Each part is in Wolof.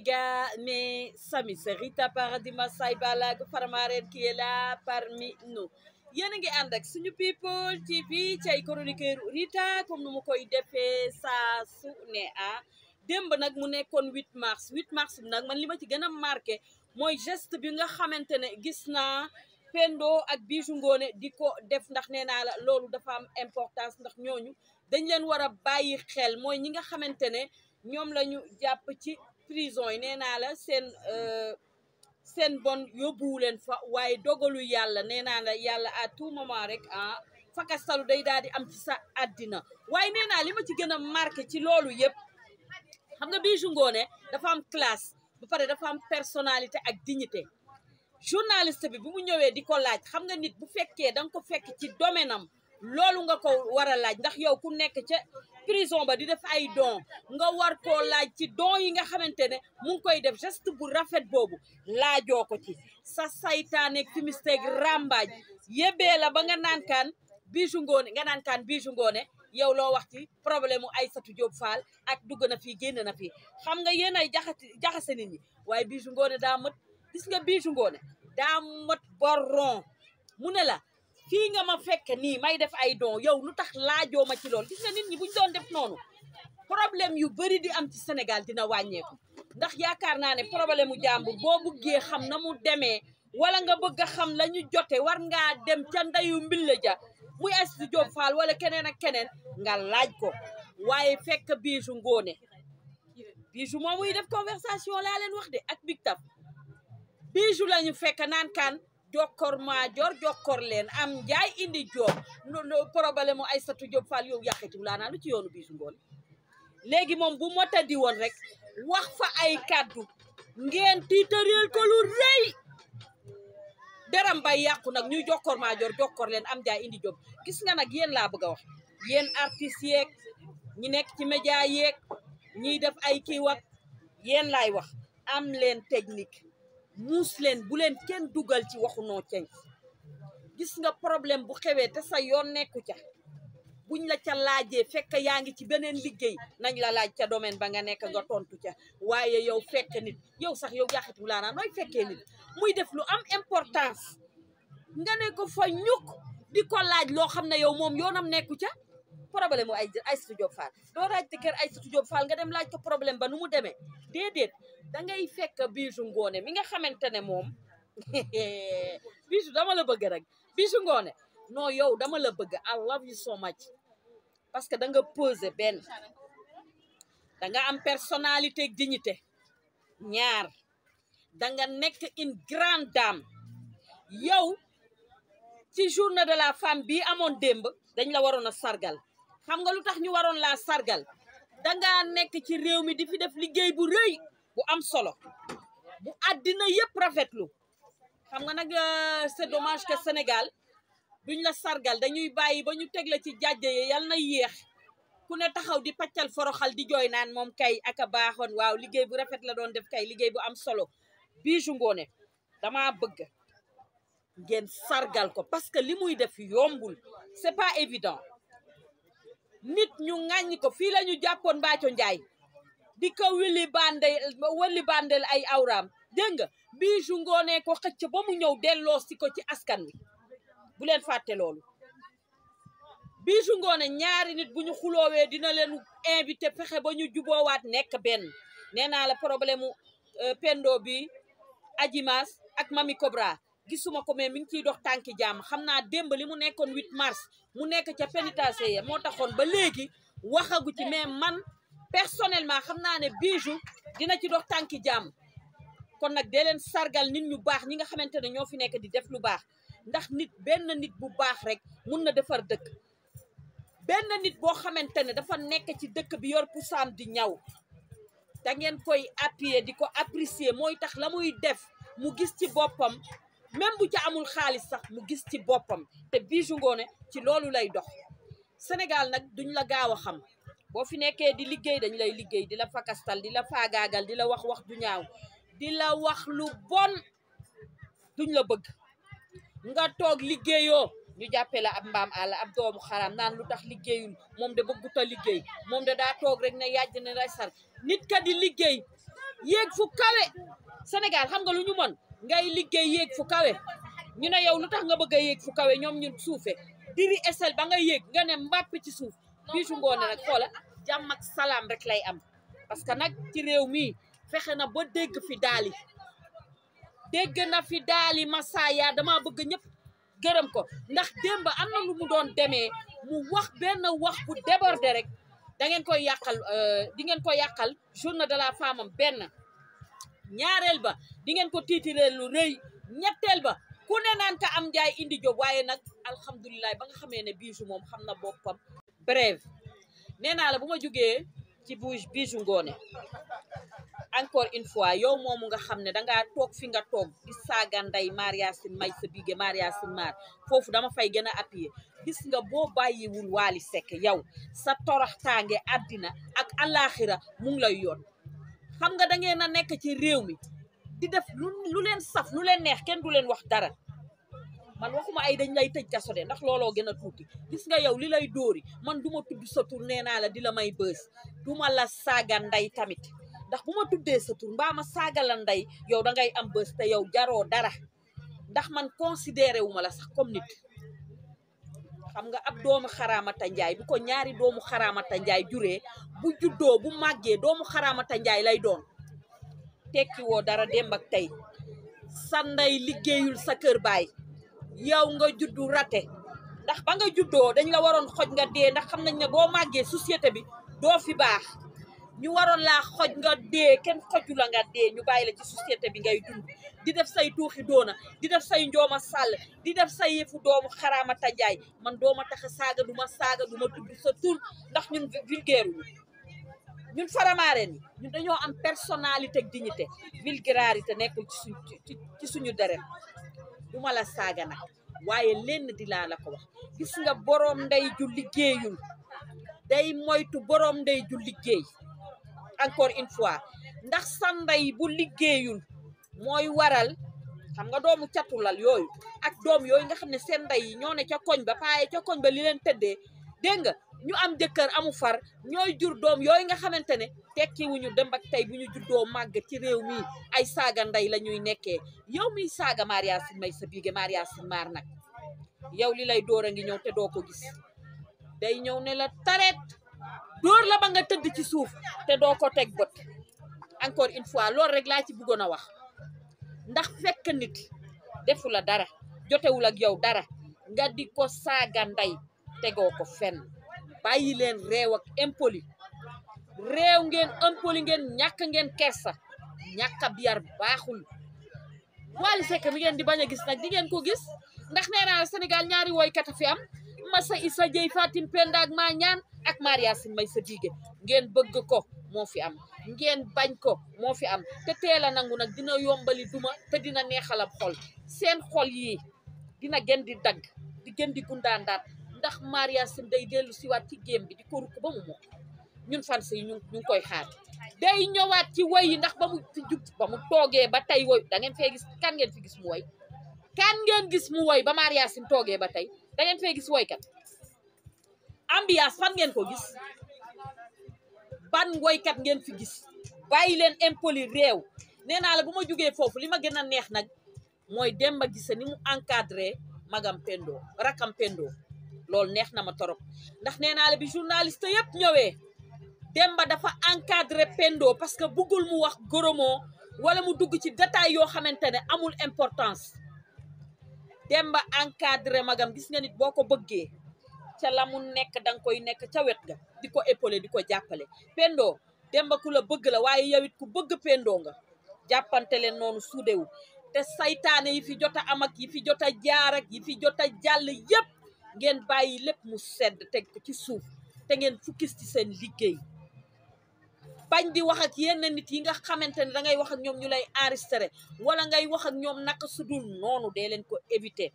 gars, mes amis, c'est Rita Paradis Massaï Balag Farmaren qui est là parmi nous. Yéen a ngi ànd ak suñu people TV ci ay chroniqueur Rita comme nu mu koy defee saa su ne démb nag mu nekkoon 8 mars bi nag man li ma ci gën a marqué mooy geste bi nga xamante ne gis naa Pendo ak Bijou Ngoné di ko def ndax nee naa la loolu dafa am importance ndax ñooñu dañ leen war a bàyyi xel mooy ñi nga xamante ne ñoom la ñu jàpp ci prison yi nee naa la seen bon yóbbuwu leen fa waaye dogalu yàlla nee naa la yàlla à tout moment rek fakastalu day daal di am ci sa àddina waaye nee naa li ma ci gën a marqué ci loolu yëpp xam nga Bijou Ngoné dafa am classe ba pare dafa am personnalité ak dignité journaliste bi bu mu ñëwee di ko laaj xam nga nit bu fekkee da nga ko fekk ci domaine am loolu nga ko war a laaj ndax yow ku nekk ca prison ba di def ay don nga war koo laaj ci don yi nga xamante ne mu ngi koy def geste bu rafet boobu laajoo ko ci sa saytaaneeg fimisteeg rambaaj yebee la ba nga naan kaan Bijou Ngoné nga naan kaan Bijou Ngoné yow loo wax ci problème mu Aissatou Diop Fall ak dugg na fii génn na fii xam nga yéen ay jaxase nit ñi waaye Bijou Ngoné daa mët gis nga Bijou Ngoné daa mët boron mu ne la fii nga ma fekk nii may def ay don yow lu tax laajoo ma ci loolu gis nga nit ñi buñ doon def noonu problème yu bari di am ci Sénégal dina wàññeeku ndax yaakaar naa ne problème mu jàmbur boo buggee xam na mu demee wala nga bëgg a xam la ñu jote war ngaa dem ca ndeyu mbille ja muy Aissatou Diop Fall wala keneen ak keneen nga laaj ko waaye fekk Bijou Ngoné Bijou moom muy def conversation laa leen wax de ak Big Taf Bijou la ñu fekk naan kaan jokkor maajoor jokkor leen am njaay indi Diop problème mu Aissatou Diop Fall yow yàqetiwu laa naa lu ci yoonu Bijou Ngoné léegi moom bu mota di woon rek wax fa ay kàddu ngeen tiitareel ko lu rëy deram bay yàqu nag ñuy jokkor maajoor jokkor leen am njaay indi Diop gis nga nag yéen laa bëgg a wax yéen artistes yeeg ñi nekk ci média yeeg ñiy def ay kii wax yéen laay wax am leen technique muus leen bu leen kenn dugal ci waxu noo ceñ gis nga problème bu xewee te sa yoon nekku ca buñ la ca laajee fekk yaa ngi ci beneen liggéey nañ la laaj ca domaine ba nga nekk nga tontu ca waaye yow fekk nit yow sax yow yàqatu laa naa nooy fekkee nit muy def lu am importance nga ne ko fa ñuk di ko laaj loo xam ne yow moom yoonam nekku ca problème mu Aissatou Diop Fall doo laaj te kër Aissatou Diop Fall nga dem laaj ko problème ba nu mu demee déedéet dangay fekk Bijou Ngoné mi nga xamante ne moom Bijou dama la bëgg rek Bijou Ngoné non yow dama la bëgg I love you so much parce que da nga posé benn da nga am personnalité ak dignité ñaar da nga nekk une grande dame yow ci journée de la femme bii amoon démb dañ la waroon a sargal xam nga lu tax ñu waroon laa sargal dangaa nekk ci réew mi di fi def liggéey bu rëy bu am solo bu àddina yëpp rafetlu xam nga nag c'est dommage que Sénégal duñ la sargal dañuy bàyyi ba ñu teg la ci jàjje yi yal na yéex ku ne taxaw di paccal foroxal di jooy naan moom kay ak a baaxoon waaw liggéey bu rafet la doon def kay liggéey bu am solo Bijou Ngoné dama bëgg ngeen sargal ko parce que li muy def yombul c'est pas évident nit ñu ŋàññi ko fii la ñu jàppoon Mbaaco Njaay di ko wili bandel ay awraam dégg nga Bijou Ngoné ko xëcc ba mu ñëw delloo si ko ci askan wi bu leen fàtte loolu Bijou Ngoné ñaari nit bu ñu xuloowee dina leen invité fexe ba ñu juboowaat nekk benn nee naa la problème mu Pendo bi Ajimas ak Mami Cobra gisuma ko mais mi ngi ciy dox tànki jàmm xam naa démb li mu nekkoon 8 mars mu nekk ca pénitencier moo taxoon ba léegi waxagu ci mais man personnellement xam naa ne Bijou dina ci dox tànki jàmm kon nag dee leen sargal nit ñu baax ñi nga xamante ne ñoo fi nekk di def lu baax ndax nit benn nit bu baax rek mun na defar dëkk benn nit boo xamante ne dafa nekk ci dëkk bi yor pusaam di ñaw da ngeen koy appuyer di ko apprécier mooy tax la muy def mu gis ci boppam même bu ca amul xaalis sax mu gis ci boppam te Bijou Ngoné ci loolu lay dox Sénégal nag duñ la gaaw a xam boo fi nekkee di liggéey dañ lay liggéey di la fakastal di la faagaagal di la wax du ñaaw di la wax lu bon duñ la bëgg nga toog liggéeyoo ñu jàppee la ab mbaam àll ab doomu xaraam naan lu tax liggéeyul moom de bëggut a liggéey moom de daa toog rek ne yàjj ne lay sar nit ka di liggéey yéeg fu kawe Sénégal xam nga lu ñu mën ngay liggéey yéeg fu kawe ñu ne yow lu tax nga bëgg a yéeg fu kawe ñoom ñun suufe diri esel ba nga yéeg nga ne mbàpp ci suuf Bijou Ngoné nag xoola jàmm ak salaam rek lay am parce que nag ci réew mi fexe na ba dégg fi daali dégg na fi daali Masaya dama bëgg ñëpp gërëm ko ndax démb am na lu mu doon demee mu wax benn wax bu débordé rek da ngeen koy yàqal di ngeen ko yàqal journée de la femme am benn ñaareel ba di ngeen ko tiitireel lu rëy ñetteel ba ku ne naan ka am njaay indi job waaye nag alhamdulilah ba nga xamee ne Bijou moom xam na boppam bref nee naa la bu ma jógee ci Bijou Ngoné encore une fois yow moomu nga xam ne dangaa toog fi nga toog di saaga nday Mariasine may sa bige Mariasine Mar foofu dama fay gën a appuyer gis nga boo bàyyiwul Wally Seck yow sa toroxtaange àddina ak alaxira mu ngi lay yoon xam nga da ngeen a nekk ci réew mi di def lu leen saf lu leen neex kenn du leen wax dara man waxuma ay dañ lay tëj kaso de ndax looloo gën a tuuti gis nga yow li lay dóori man duma tudd sa tur nee naa la di la may bës duma la saaga nday tamit ndax bu ma tuddee sa tur mbaa ma saaga la nday yow da ngay am bës te yow jaroo dara ndax man considéré wu ma la sax comme nit xam nga ab doomu xaraamata njaay bu ko ñaari doomu xaraamata njaay juree bu juddoo bu màggee doomu xaraamata njaay lay doon tekki woo dara démb ak tey sa nday liggéeyul sa kër baay yow nga juddu rate ndax ba nga juddoo dañ la waroon xoj nga dee ndax xam nañ ne boo màggee société bi doo fi baax ñu waroon laa xoj nga dee kenn xoju la nga dee ñu bàyyi la ci société bi ngay dund di def say tuuxi doona di def say njooma sàll di def say yëfu doomu xaraamata njaay man dooma tax a saaga du ma tudd sa tur ndax ñun vulgaire wu ñun faramaareen yi ñun dañoo am personnalité ak dignité vulgarité nekkul ci suñu deret du ma la saaga nag waaye lenn di laa la ko wax gis nga boroom ndey ju liggéeyul day moytu boroom ndey ju liggéey encore une fois ndax sa ndey bu liggéeyul mooy waral xam nga doomu catulal yooyu ak doom yooyu nga xam ne seen ndey yi ñoo ne ca koñ ba paaye ca koñ ba li leen tëddee dégg nga ñu am jëkkër amu far ñooy jur doom yooyu nga xamante ne tekkiwuñu dem ak tey bu ñu juddoo màgg ci réew mi ay saaga ndey la ñuy nekkee yow miy saaga Mariasine may sa biige Mariasine Mar nag yow li lay door a ngi ñëw te doo ko gis day ñëw ne la tareet dóor la ba nga tëdd ci suuf te doo ko teg bët encore une fois loolu rek laa ci bëggoon a wax ndax fekk nit defu la dara jotewul ak yow dara nga di ko saaga ndey tegoo ko fenn bàyyi leen réew ak impoli réew ngeen impoli ngeen ñàkk ngeen kersa ñàkk ab yar baaxul Wally Seck mi ngeen di bañ a gis nag di ngeen ko gis ndax nee naa Sénégal ñaari woykat a fi am Massa Issa Dieye Fatim Penda ak maa ñaan ak Mariasine may sa biige ngeen bëgg ko moo fi am ngeen bañ ko moo fi am te teel a nangu nag dina yombali duma te dina neexalab xol seen xol yii dina gën di dagg di gën di gundaandaat ndax Mariasine day dellu siwaat ci géem bi di ko rukk ba mu mokk ñun fans yi ñu ngi koy xaar day ñëwaat ci woy yi ndax ba mu fi jug ba mu toogee ba tey woy da ngeen fee gis kan ngeen fi gis mu woy kan ngeen gis mu woy ba Mariasine toogee ba tey da ngeen fee gis woykat ambiance fan ngeen ko gis ban woykat ngeen fi gis bàyyi leen impoli réew nee naa la bu ma jugee foofu li ma gën a neex nag mooy Demba Guissé ni mu encadré magam Pendo rakam Pendo loolu neex na ma torop ndax nee naa la bi journaliste yëpp ñëwee Demba dafa encadré Pendo parce que bëggul mu wax goromoo wala mu dugg ci détail yoo xamante ne amul importance Demba encadré magam gis nga nit boo ko bëggee ca la mu nekk danga koy nekk ca wet ga di ko épaulé di ko jàppale Pendo Demba ku la bëgg la waaye yow it ku bëgg Pendo nga jàppante leen noonu suudewu te saytaane yi fi jot a am ak yi fi jot a jaar ak yi fi jot a jàll yépp ngeen bàyyi lépp mu sedd teg ko ci suuf te ngeen focus ci seen liggéey bañ di wax ak yenn nit yi nga xamante ne dangay wax ak ñoom ñu lay enregistré wala ngay wax ak ñoom naka sudul noonu dee leen ko éviter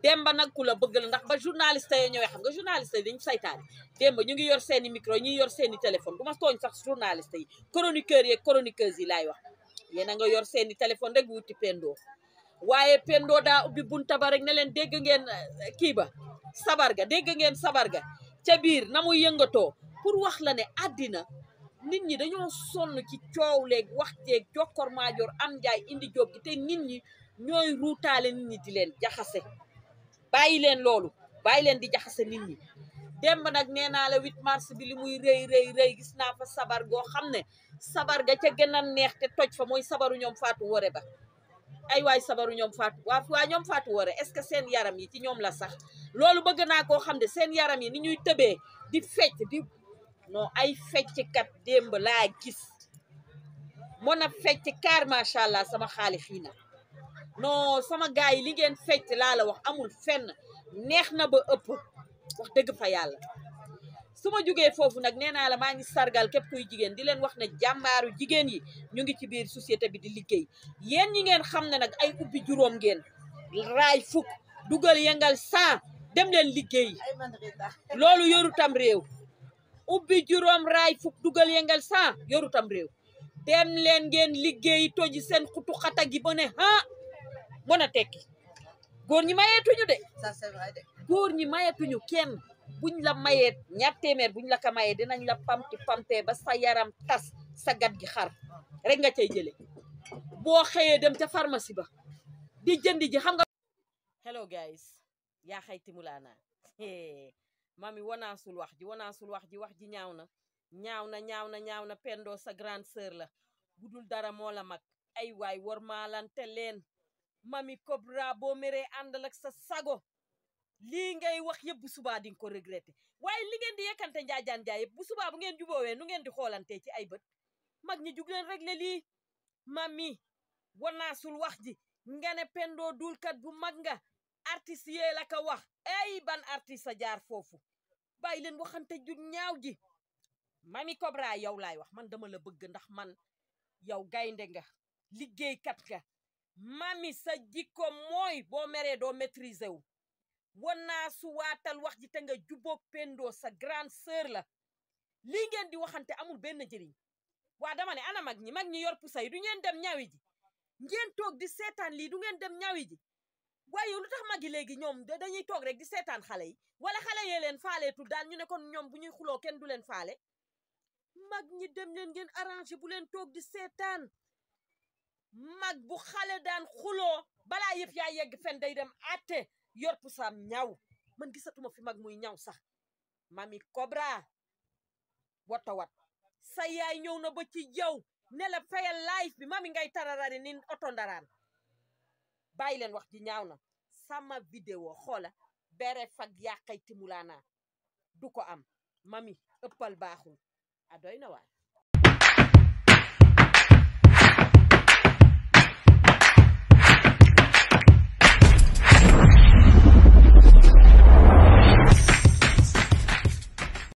Demba nag ku la bëgg la ndax ba journaliste yi ñëwee xam nga journaliste yi dañu saytaane Demba ñu ngi yor seeni micro ñuy yor seeni téléphone du ma tooñ sax journaliste yi chroniqueurs yi chroniqueuses yi laay wax yéen a nga yor seeni téléphone rek wuti Pendo waaye Pendo daa ubbi bunta ba rek ne leen dégg ngeen kii ba sabar ga dégg ngeen sabar ga ca biir na muy yëngatoo pour wax la ne àddina nit ñi dañoo sonn ci coow leeg wax jeeg jokkor maajoor am njaay indi jóob gi te nit ñi ñooy ruutaale nit ñi di leen jaxase bàyyi leen loolu bàyyi leen di jaxase nit ñi démb nag nee naa la 8 mars bi li muy rëy gis naa fa sabar goo xam ne sabar ga ca gën a neex te toj fa mooy sabaru ñoom Fatou Wore ba ay waay sabaru ñoom Fatou waa ñoom Fatou Wore est-ce que seen yaram yi ci ñoom la sax loolu bëgg naa koo xam ne seen yaram yi ni ñuy tëbee di fecc di non ay fecckat démb laa gis mën a fecc kaar macha allah sama xaali xiina non sama gaay yi li ngeen fecc laa la wax amul fenn neex na ba ëpp wax dëgg fa yàlla su ma jógee foofu nag nee naa la maa ngi sargal képp kuy jigéen di leen wax ne jàmbaaru jigéen yi ñu ngi ci biir société bi di liggéey yéen ñi ngeen xam ne nag ay ubbi juróom ngeen raay fukk dugal yëngal 100 dem leen liggéey loolu yorutam réew ubbi juróom raay fukk dugal yëngal 100 yorutam réew dem leen ngeen liggéey toji seen xutu xata gi ba ne mën a tekki góor ñi mayeetuñu de ça c'est vrai de góor ñi mayeetuñu kenn buñ la mayeet ñaar téeméer buñ la ko mayee dinañ la pamtee ba sa yaram tas sa gat gi xar rek nga cay jële boo xëyee dem ca pharmacie ba di jëndi ji xam nga hello guys yaa xayti mulaana mami wanaasul wax ji ñaaw na Pendo sa grande sœur la budul dara moo la mag ay waay war maalante leen mami Cobra boo meree àndal ak sa sago lii ngay wax yëpp bu subaa di nga ko regretter waaye li ngeen di yekkante njaajaan njaay yëpp bu subaa bu ngeen juboowee nu ngeen di xoolantee ci ay bët mag ñi jug leen régler lii mami wanaasul wax ji nga ne Pendo duulkat bu mag nga artiste yee la ko wax ay ban artiste a jaar foofu bàyyi leen waxante ju ñaaw ji mami Cobra yow laay wax man dama la bëgg ndax man yow gaynde nga liggéeykat nga mami sa jikko mooy boo meree doo maîtriser wu wanaa su waatal wax ji te nga jubóog Pendo sa grande sœur la lii ngeen di waxante amul benn njëriñ waa dama ne ana mag ñi yor pusay du ngeen dem ñawi ji ngeen toog di seetaan lii du ngeen dem ñawi ji waaye lu tax magi léegi ñoom dañuy toog rek di seetaan xale yi wala xale yee leen faaleetul daal ñu ne kon ñoom bu ñuy xuloo kenn du leen faale mag ñi dem leen ngeen arrangé bu leen toog di seetaan mag bu xale daan xuloo balaa yëpp yaa yegg fen day dem atte yor pusaam ñaw man gisatuma fi mag muy ñaw sax mami Cobra wat sa yaay ñëw na ba ci yow ne la fayal live bi mami ngay tararari ni oto ndaraan bàyyi leen wax ji ñaaw na sama vidéo xoola bere fag yàqay timulaana du ko am mami ëppal baaxul a doy na waar